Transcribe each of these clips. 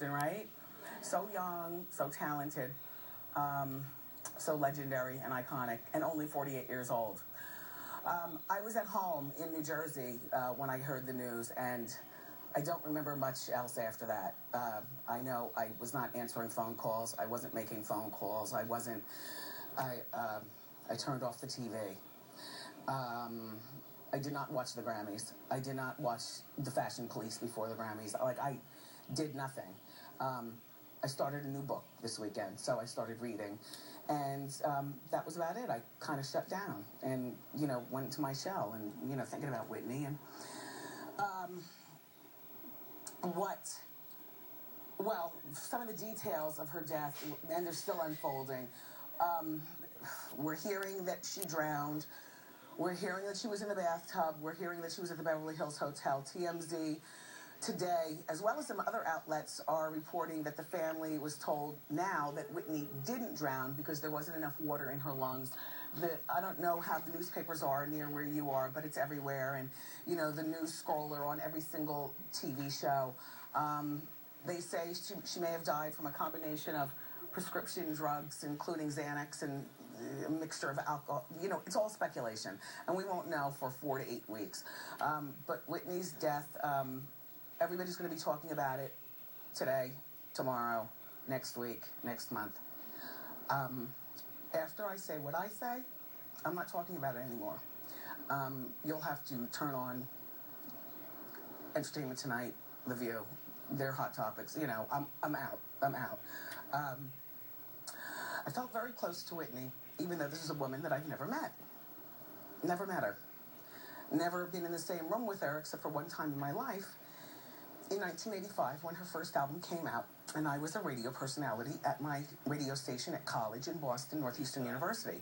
Houston, right? So young, so talented, so legendary and iconic, and only 48 years old. I was at home in New Jersey when I heard the news, and I don't remember much else after that. I know I was not answering phone calls. I wasn't making phone calls. I turned off the TV. I did not watch the Grammys. I did not watch the Fashion Police before the Grammys. I did nothing. I started a new book this weekend, so I started reading. And that was about it. I kind of shut down and, went into my shell and, thinking about Whitney. And some of the details of her death, and they're still unfolding. We're hearing that she drowned. We're hearing that she was in the bathtub. We're hearing that she was at the Beverly Hills Hotel. TMZ today, as well as some other outlets, are reporting that the family was told now that Whitney didn't drown because there wasn't enough water in her lungs. I don't know how the newspapers are near where you are, but it's everywhere. And, the news scroller on every single TV show. They say she may have died from a combination of prescription drugs, including Xanax and a mixture of alcohol. It's all speculation, and we won't know for 4 to 8 weeks. But Whitney's death, everybody's going to be talking about it today, tomorrow, next week, next month. After I say what I say, I'm not talking about it anymore. You'll have to turn on Entertainment Tonight, The View, their hot topics. I'm out. I felt very close to Whitney, even though this is a woman that I've never met. Never met her. Never been in the same room with her, except for one time in my life, in 1985, when her first album came out, and I was a radio personality at my radio station at college in Boston, Northeastern University.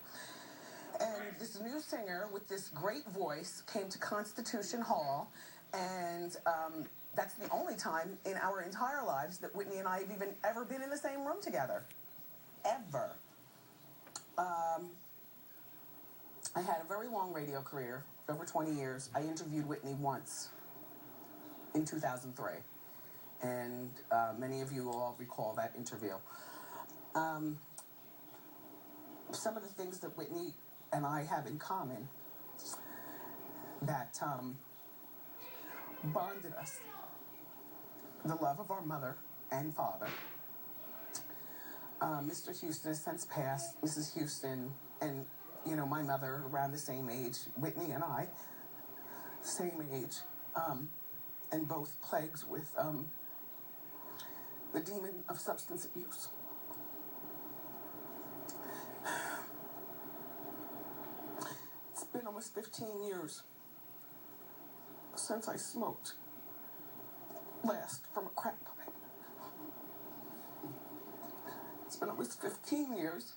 And this new singer with this great voice came to Constitution Hall, and that's the only time in our entire lives that Whitney and I have even ever been in the same room together. Ever. I had a very long radio career, over 20 years. I interviewed Whitney once in 2003, and many of you will all recall that interview. Some of the things that Whitney and I have in common that bonded us: the love of our mother and father. Mr. Houston has since passed. Mrs. Houston and, my mother, around the same age. Whitney and I, same age. And both plagues with the demon of substance abuse. It's been almost 15 years since I smoked last from a crack pipe. It's been almost 15 years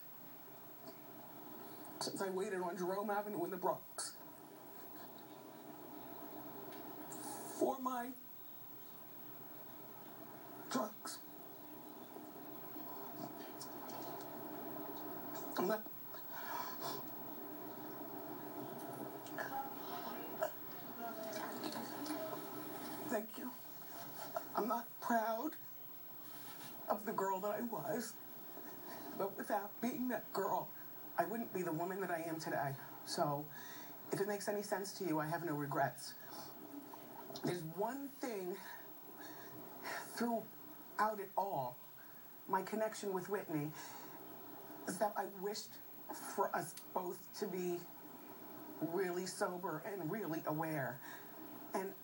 since I waited on Jerome Avenue in the Bronx for my drugs. Thank you. I'm not proud of the girl that I was, but without being that girl, I wouldn't be the woman that I am today. So, if it makes any sense to you, I have no regrets. There's one thing throughout it all, my connection with Whitney, is that I wished for us both to be really sober and really aware. And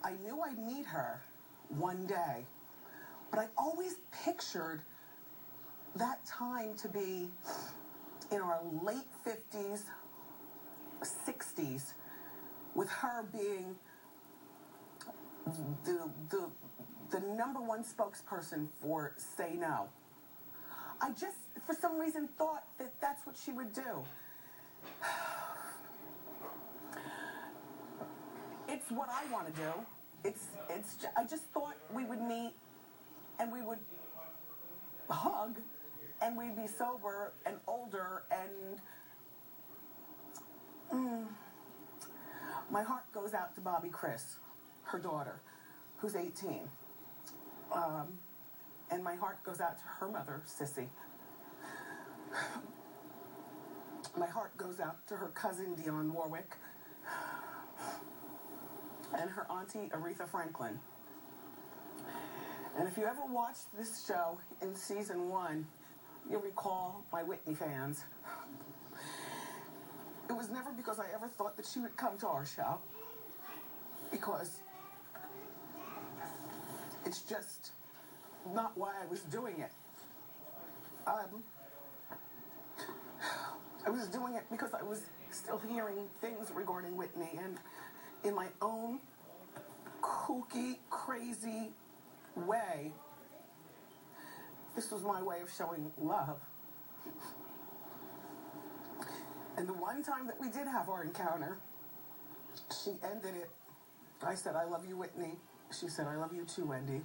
I knew I'd meet her one day, but I always pictured that time to be in our late 50s, 60s, with her being the number one spokesperson for Say No. I just, for some reason, thought that that's what she would do. It's what I want to do. I just thought we would meet and we would hug and we'd be sober and older, and my heart goes out to Bobby Chris, her daughter, who's 18. my heart goes out to her mother, Sissy. My heart goes out to her cousin, Dionne Warwick, and her auntie, Aretha Franklin. And if you ever watched this show in season 1, you'll recall my Whitney fans. It was never because I ever thought that she would come to our show, because it's just not why I was doing it. I was doing it because I was still hearing things regarding Whitney, and in my own kooky, crazy way, this was my way of showing love. And the one time that we did have our encounter, she ended it. I said, "I love you, Whitney." She said, "I love you too, Wendy."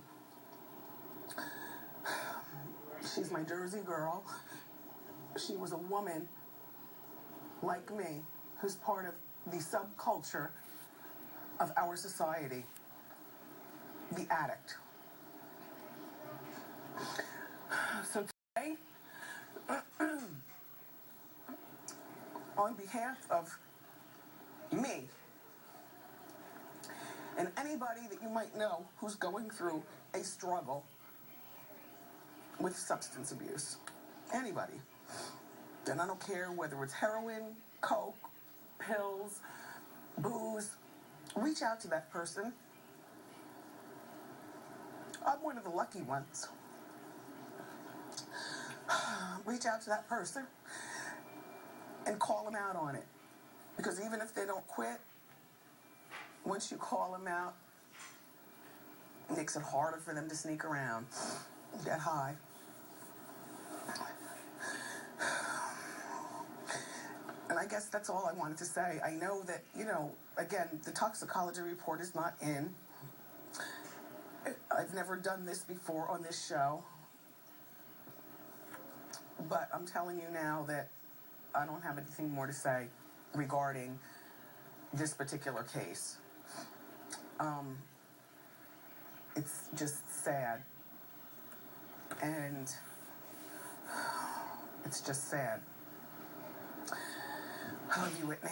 She's my Jersey girl. She was a woman like me who's part of the subculture of our society, the addict. So today, on behalf of me and anybody that you might know who's going through a struggle with substance abuse, anybody, and I don't care whether it's heroin, coke, pills, booze, reach out to that person. I'm one of the lucky ones. Reach out to that person and call them out on it. Because even if they don't quit, once you call them out, it makes it harder for them to sneak around, get high. And I guess that's all I wanted to say. I know that, again, the toxicology report is not in. I've never done this before on this show. But I'm telling you now that I don't have anything more to say regarding this particular case. It's just sad. And it's just sad. I love you, Whitney.